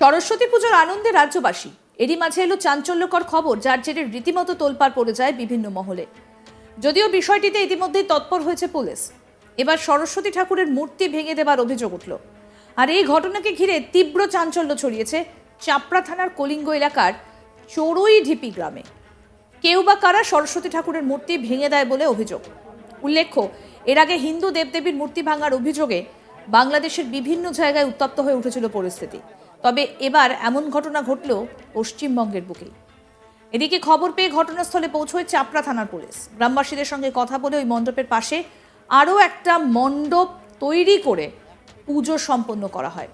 সরস্বতী পুজোর আনন্দে রাজ্যবাসী। এরই মাঝে এলো চাঞ্চল্যকর খবর, যার জেরে রীতিমতো তোলপাড় পড়ে যায় বিভিন্ন মহলে। যদিও বিষয়টিতে ইতিমধ্যেই তৎপর হয়েছে পুলিশ। এবার সরস্বতী ঠাকুরের মূর্তি ভেঙে দেবার অভিযোগ উঠল। আর এই ঘটনাকে ঘিরে তীব্র চাঞ্চল্য ছড়িয়েছে চাপড়া থানার কলিঙ্গ এলাকার চড়ুইঢিপি গ্রামে। কেউ বা কারা সরস্বতী ঠাকুরের মূর্তি ভেঙে দেয় বলে অভিযোগ। উল্লেখ্য, এর আগে হিন্দু দেবদেবীর মূর্তি ভাঙার অভিযোগে বাংলাদেশের বিভিন্ন জায়গায় উত্তপ্ত হয়ে উঠেছিল পরিস্থিতি। তবে এবার এমন ঘটনা ঘটল পশ্চিমবঙ্গের বুকেই। এদিকে খবর পেয়ে ঘটনাস্থলে পৌঁছয় চাপড়া থানার পুলিশ। গ্রামবাসীদের সঙ্গে কথা বলে ওই মণ্ডপের পাশে আরও একটা মণ্ডপ তৈরি করে পুজো সম্পন্ন করা হয়।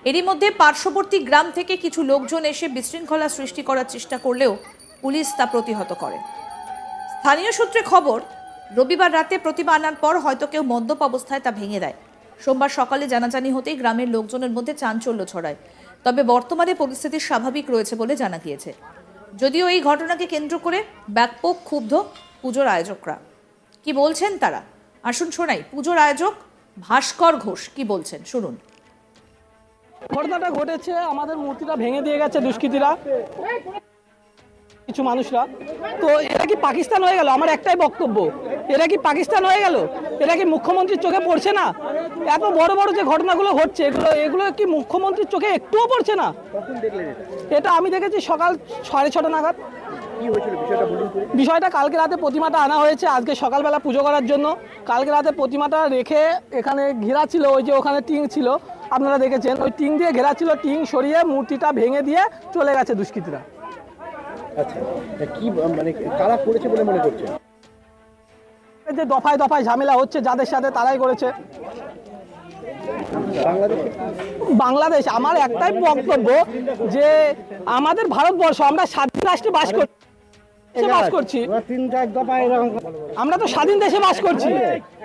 এরই মধ্যে পার্শ্ববর্তী গ্রাম থেকে কিছু লোকজন এসে বিশৃঙ্খলা সৃষ্টি করার চেষ্টা করলেও পুলিশ তা প্রতিহত করে। স্থানীয় সূত্রে খবর, রবিবার রাতে প্রতিমা আনার পর হয়তো কেউ মদ্যপ অবস্থায় তা ভেঙে দেয়। সোমবার সকালে জানাজানি হতেই গ্রামের লোকজনের মধ্যে চাঞ্চল্য ছড়ায়। তবে বর্তমানে পরিস্থিতি স্বাভাবিক রয়েছে বলে জানা গিয়েছে। যদিও এই ঘটনাকে কেন্দ্র করে ব্যাপক ক্ষুব্ধ পুজোর আয়োজকরা। কি বলছেন তারা, আসুন শোনাই পুজোর আয়োজক ভাস্কর ঘোষ কি বলছেন, শুনুন। ঘটনাটা ঘটেছে, আমাদের মূর্তিটা ভেঙে দিয়ে গেছে দুষ্কৃতীরা, কিছু মানুষরা। তো এরা কি পাকিস্তান হয়ে গেল? আমার একটাই বক্তব্য, এরা কি পাকিস্তান হয়ে গেল? এরা কি মুখ্যমন্ত্রীর চোখে পড়ছে না? এত বড় বড় যে ঘটনাগুলো হচ্ছে, এগুলো কি মুখ্যমন্ত্রীর চোখে একটুও পড়ছে না? এটা আমি দেখেছি সকাল 6:30 নাগাদ। বিষয়টা কালকে রাতে প্রতিমাটা আনা হয়েছে, আজকে সকালবেলা পুজো করার জন্য। কালকে রাতে প্রতিমাটা রেখে এখানে ঘেরা ছিল, ওই যে ওখানে টিং ছিল, আপনারা দেখেছেন, ওই টিং দিয়ে ঘেরা ছিল, টিং সরিয়ে মূর্তিটা ভেঙে দিয়ে চলে গেছে দুষ্কৃতীরা। আচ্ছা, কি মানে কারা করেছে বলে মনে করছেন? যে দফায় দফায় ঝামেলা হচ্ছে যাদের সাথে, তারাই করেছে। বাংলাদেশ, আমার একটাই বক্তব্য যে আমাদের ভারতবর্ষ, আমরা স্বাধীন রাষ্ট্রে বাস করছি, আমরা তো স্বাধীন দেশে বাস করছি।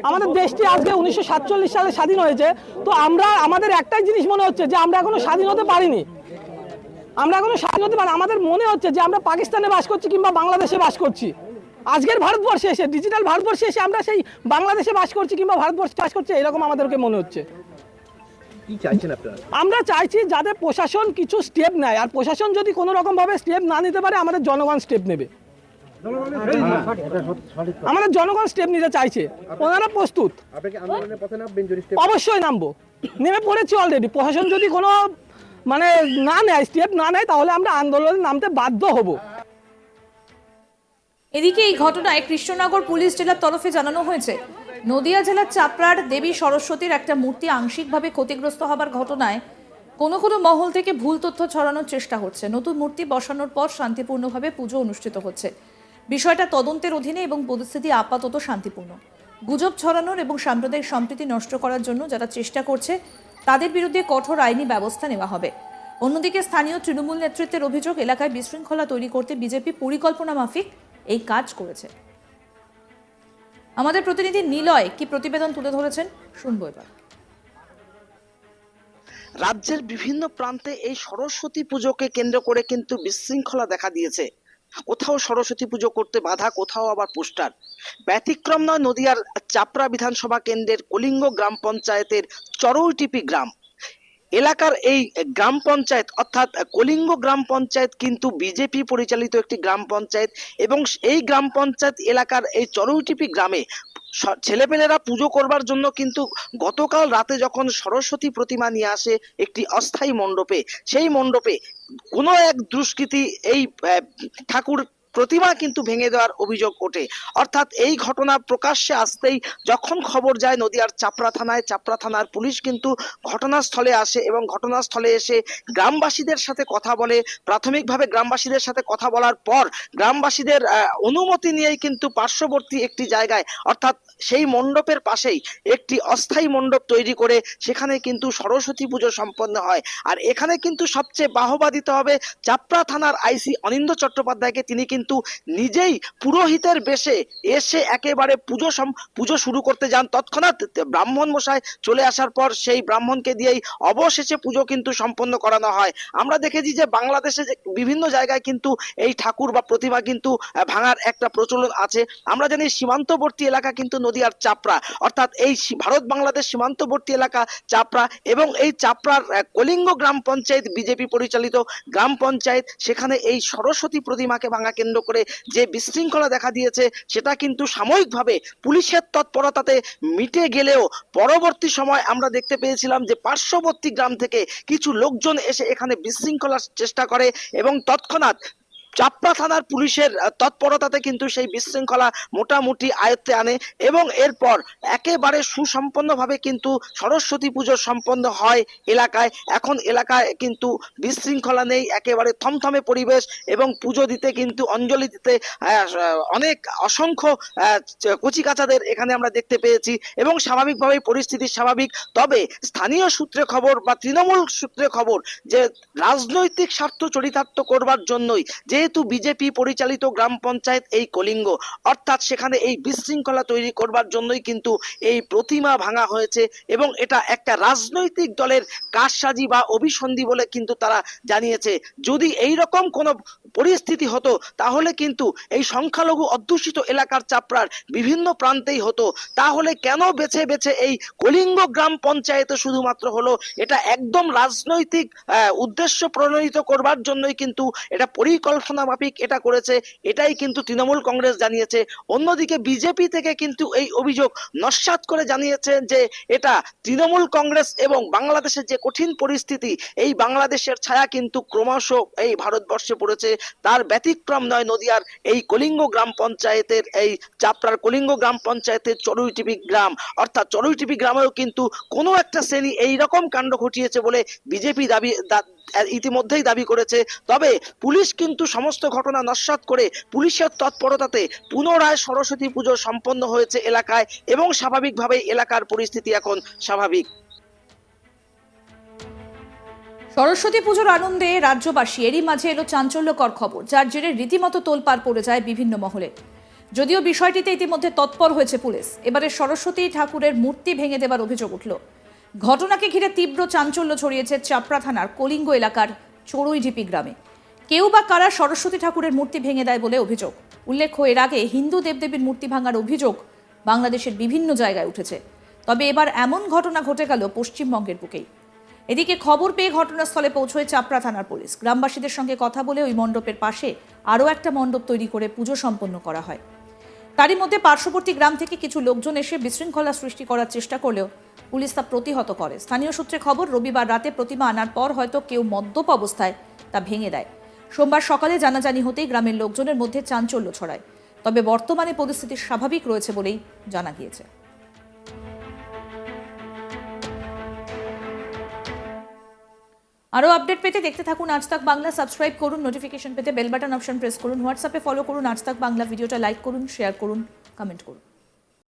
আমাদের দেশটি আজকে 1947 সালে স্বাধীন হয়েছে। তো আমাদের একটাই জিনিস মনে হচ্ছে যে আমরা এখনো স্বাধীন হতে পারিনি। আমাদের মনে হচ্ছে যে আমরা পাকিস্তানে বাস করছি কিংবা বাংলাদেশে বাস করছি। আজকের ভারতবর্ষে এসে, ডিজিটাল ভারতবর্ষে এসে আমরা সেই বাংলাদেশে বাস করছি কিংবা ভারতবর্ষে বাস করছি, এরকম আমাদেরকে মনে হচ্ছে। কি চাইছেন আপনারা? আমরা চাইছি যাতে প্রশাসন কিছু স্টেপ নেয়, আর প্রশাসন যদি কোনো রকম ভাবে স্টেপ না নিতে পারে, আমাদের জনগণ স্টেপ নেবে। আমাদের জনগণ স্টেপ নিতে চাইছে, ওনারা প্রস্তুত। অবশ্যই নামবো, নেমে পড়েছি অলরেডি। প্রশাসন যদি কোনো না নেয়, স্টেপ না নেয়, তাহলে আমরা আন্দোলনে নামতে বাধ্য হব। এদিকে এই ঘটনায় কৃষ্ণনগর পুলিশ জেলার তরফে জানানো হয়েছে, নদিয়া জেলার চাপড়ার দেবী সরস্বতীর একটা মূর্তি আংশিকভাবে ক্ষতিগ্রস্ত হবার ঘটনায় কোনো মহল থেকে ভুল তথ্য ছড়ানোর চেষ্টা হচ্ছে। নতুন মূর্তি বসানোর পর শান্তিপূর্ণভাবে পুজো অনুষ্ঠিত হচ্ছে। বিষয়টা তদন্তের অধীনে এবং পরিস্থিতি আপাতত শান্তিপূর্ণ। গুজব ছড়ানোর এবং সাম্প্রদায়িক সম্প্রীতি নষ্ট করার জন্য যারা চেষ্টা করছে, তাদের বিরুদ্ধে কঠোর আইনি ব্যবস্থা নেওয়া হবে। অন্যদিকে স্থানীয় তৃণমূল নেতৃত্বের অভিযোগ, এলাকায় বিশৃঙ্খলা তৈরি করতে বিজেপি পরিকল্পনা মাফিক এই কাজ করেছে। আমাদের প্রতিনিধি নিলয় কি প্রতিবেদন তুলে ধরেছেন, শুনবো এবার। রাজ্যের বিভিন্ন প্রান্তে এই সরস্বতী পুজোকে কেন্দ্র করে কিন্তু বিশৃঙ্খলা দেখা দিয়েছে। কোথাও সরস্বতী পুজো করতে বাধা, কোথাও আবার পোস্টার। ব্যতিক্রম নয় নদিয়ার চাপড়া বিধানসভা কেন্দ্রের কলিঙ্গ গ্রাম পঞ্চায়েতের চড়ুইটিপি গ্রাম এলাকার এই গ্রাম পঞ্চায়েত, অর্থাৎ কলিঙ্গ গ্রাম পঞ্চায়েত কিন্তু বিজেপি পরিচালিত একটি গ্রাম পঞ্চায়েত, এবং এই গ্রাম পঞ্চায়েত এলাকার এই চড়ুইটিপি গ্রামে ছেলেপেলেরা পুজো করবার জন্য কিন্তু গতকাল রাতে যখন সরস্বতী প্রতিমা নিয়ে আসে একটি অস্থায়ী মণ্ডপে, সেই মণ্ডপে কোনো এক দুষ্কৃতী এই ঠাকুর প্রতিমা কিন্তু ভেঙে দেওয়ার অভিযোগ ওঠে। অর্থাৎ এই ঘটনা প্রকাশ্যে আসতেই যখন খবর যায় নদিয়ার চাপড়া থানায়, চাপড়া থানার পুলিশ কিন্তু ঘটনাস্থলে আসে এবং ঘটনাস্থলে এসে গ্রামবাসীদের সাথে কথা বলে। প্রাথমিকভাবে গ্রামবাসীদের সাথে কথা বলার পর গ্রামবাসীদের অনুমতি নিয়েই কিন্তু পার্শ্ববর্তী একটি জায়গায়, অর্থাৎ সেই মণ্ডপের পাশেই একটি অস্থায়ী মণ্ডপ তৈরি করে সেখানে কিন্তু সরস্বতী পুজো সম্পন্ন হয়। আর এখানে কিন্তু সবচেয়ে বাহবা দিতে হবে চাপড়া থানার আইসি অনিন্দ্য চট্টোপাধ্যায়কে। তিনি কিন্তু কিন্তু নিজেই পুরোহিতের বেশে এসে একেবারে পুজো শুরু করতে যান। তৎক্ষণাৎ ব্রাহ্মণ মশাই চলে আসার পর সেই ব্রাহ্মণকে দিয়েই অবশেষে পুজো কিন্তু সম্পন্ন করানো হয়। আমরা দেখেছি যে বাংলাদেশে যে বিভিন্ন জায়গায় কিন্তু এই ঠাকুর বা প্রতিমা কিন্তু ভাঙার একটা প্রচলন আছে। আমরা জানি সীমান্তবর্তী এলাকা কিন্তু নদিয়ার চাপড়া, অর্থাৎ এই ভারত বাংলাদেশ সীমান্তবর্তী এলাকা চাপড়া, এবং এই চাপড়ার কলিঙ্গ গ্রাম পঞ্চায়েত বিজেপি পরিচালিত গ্রাম পঞ্চায়েত, সেখানে এই সরস্বতী প্রতিমাকে ভাঙা কেন্দ্র করে যে বিশৃঙ্খলা দেখা দিয়েছে সেটা কিন্তু সাময়িকভাবে পুলিশের তৎপরতাতে মিটে গেলেও পরবর্তী সময় আমরা দেখতে পেয়েছিলাম যে পার্শ্ববর্তী গ্রাম থেকে কিছু লোকজন এসে এখানে বিশৃঙ্খলার চেষ্টা করে এবং তৎক্ষণাৎ চাপড়া থানার পুলিশের তৎপরতাতে কিন্তু সেই বিশৃঙ্খলা মোটামুটি আয়ত্তে আনে এবং এরপর একেবারে সুসম্পন্নভাবে কিন্তু সরস্বতী পুজো সম্পন্ন হয় এলাকায়। এখন এলাকায় কিন্তু বিশৃঙ্খলা নেই, একেবারে থমথমে পরিবেশ এবং পুজো দিতে কিন্তু অঞ্জলি দিতে অনেক অসংখ্য কচিকাচাদের এখানে আমরা দেখতে পেয়েছি এবং স্বাভাবিকভাবেই পরিস্থিতি স্বাভাবিক। তবে স্থানীয় সূত্রে খবর বা তৃণমূল সূত্রে খবর যে রাজনৈতিক স্বার্থ চরিতার্থ করবার জন্যই যেহেতু বিজেপি পরিচালিত গ্রাম পঞ্চায়েত এই কলিঙ্গ, অর্থাৎ সেখানে এই বিশৃঙ্খলা তৈরি করবার জন্যই কিন্তু এই প্রতিমা ভাঙা হয়েছে এবং এটা একটা রাজনৈতিক দলের কারসাজি বা অভিসন্ধি বলে কিন্তু তারা জানিয়েছে। যদি এই রকম কোনো পরিস্থিতি হতো তাহলে কিন্তু এই সংখ্যালঘু অধ্যুষিত এলাকার চাপড়ার বিভিন্ন প্রান্তেই হতো। তাহলে কেন বেছে বেছে এই কলিঙ্গ গ্রাম পঞ্চায়েতে শুধুমাত্র হলো? এটা একদম রাজনৈতিক উদ্দেশ্য প্রণোদিত করবার জন্যই কিন্তু এটা পরিকল্পনা মাফিক এটা করেছে, এটাই কিন্তু তৃণমূল কংগ্রেস জানিয়েছে। অন্যদিকে বিজেপি থেকে কিন্তু এই অভিযোগ নস্যাৎ করে জানিয়েছেন যে এটা তৃণমূল কংগ্রেস এবং বাংলাদেশের যে কঠিন পরিস্থিতি, এই বাংলাদেশের ছায়া কিন্তু ক্রমশ এই ভারতবর্ষে পড়েছে, তার ব্যতিক্রম নয় নদিয়ার এই কলিঙ্গ গ্রাম পঞ্চায়েতের, এই চাপড়ার কলিঙ্গ গ্রাম পঞ্চায়েতের চড়ুইটিপি গ্রাম, অর্থাৎ চড়ুইটিপি গ্রামেও কিন্তু কোনো একটা শ্রেণী এইরকম কাণ্ড ঘটিয়েছে বলে বিজেপি ইতিমধ্যেই দাবি করেছে। তবে পুলিশ কিন্তু সমস্ত ঘটনা নস্যাৎ করে পুলিশের তৎপরতাতে পুনরায় সরস্বতী পুজো সম্পন্ন হয়েছে এলাকায় এবং স্বাভাবিকভাবে এলাকার পরিস্থিতি এখন স্বাভাবিক। সরস্বতী পুজোর আনন্দে রাজ্যবাসী, এরই মাঝে এলো চাঞ্চল্যকর খবর, যার জেরে রীতিমতো তোলপাড় পড়ে যায় বিভিন্ন মহলে। যদিও বিষয়টিতে ইতিমধ্যে তৎপর হয়েছে পুলিশ, এবারে সরস্বতী ঠাকুরের মূর্তি ভেঙে দেবার অভিযোগ উঠল। ঘটনাকে ঘিরে তীব্র চাঞ্চল্য ছড়িয়েছে চাপড়া থানার কলিঙ্গ এলাকার চড়ুইঢিপি গ্রামে। কেউ বা কারা সরস্বতী ঠাকুরের মূর্তি ভেঙে দেয় বলে অভিযোগ। উল্লেখ্য, এর আগে হিন্দু দেবদেবীর মূর্তি ভাঙার অভিযোগ বাংলাদেশের বিভিন্ন জায়গায় উঠেছে। তবে এবার এমন ঘটনা ঘটে গেল পশ্চিমবঙ্গের বুকেই। এদিকে খবর পেয়ে ঘটনাস্থলে পৌঁছয় চাপড়া থানার পুলিশ। গ্রামবাসীদের সঙ্গে কথা বলে ওই মণ্ডপের পাশে আরও একটা মণ্ডপ তৈরি করে পুজো সম্পন্ন করা হয়। তারই মধ্যে পার্শ্ববর্তী গ্রাম থেকে কিছু লোকজন এসে বিশৃঙ্খলা সৃষ্টি করার চেষ্টা করলেও পুলিশ তা প্রতিহত করে। স্থানীয় সূত্রে খবর, রবিবার রাতে প্রতিমা আনার পর হয়তো কেউ মদ্যপ অবস্থায় তা ভেঙে দেয়। সোমবার সকালে জানাজানি হতেই গ্রামের লোকজনের মধ্যে চাঞ্চল্য ছড়ায়। তবে বর্তমানে পরিস্থিতি স্বাভাবিক রয়েছে বলেই জানা গিয়েছে। আরও আপডেট পেতে দেখতে থাকুন আজ তাক বাংলা। সাবস্ক্রাইব করুন, নোটিফিকেশন পেতে বেল বাটন অপশন প্রেস করুন, হোয়াটসঅ্যাপে ফলো করুন আজ তাক বাংলা, ভিডিওটা লাইক করুন, শেয়ার করুন, কমেন্ট করুন।